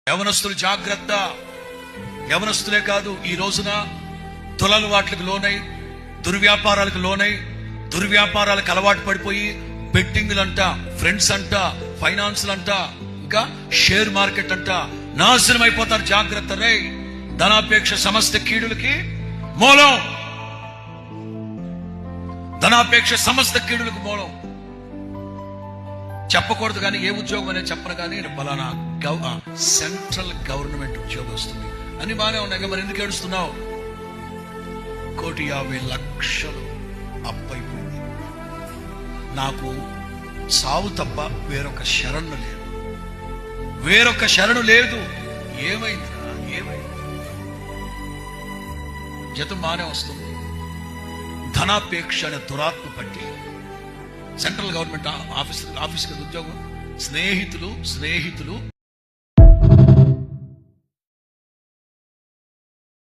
యవనస్తులు జాగ్రత్త. యవనస్తులే కాదు, ఈ రోజున దురలవాట్లకు లోనై, దుర్వ్యాపారాలకు లోనై, దుర్వ్యాపారాలకు అలవాటు పడిపోయి బెట్టింగ్లంట, ఫ్రెండ్స్ అంట, ఫైనాన్స్లు అంట, ఇంకా షేర్ మార్కెట్ అంట నాశనం అయిపోతారు. జాగ్రత్త రే. ధనాపేక్ష సమస్త కీడులకి మూలం. ధనాపేక్ష సమస్త కీడులకు మూలం. చెప్పకూడదు కానీ ఏ ఉద్యోగం అనేది చెప్పను కానీ బలానా సెంట్రల్ గవర్నమెంట్ ఉద్యోగం వస్తుంది అని బాగానే ఉన్నాయి. మరి ఎందుకు ఏడుస్తున్నావు? 1,50,00,000 అప్పైపోయింది. నాకు సావు తప్ప వేరొక శరణు లేదు, వేరొక శరణు లేదు. ఏమైందిరా? ఏమైంది? జీతం బాగానే వస్తుంది. ధనాపేక్ష అనే దురాత్మ పట్టి సెంట్రల్ గవర్నమెంట్ ఆఫీస్కి ఉద్యోగం. స్నేహితులు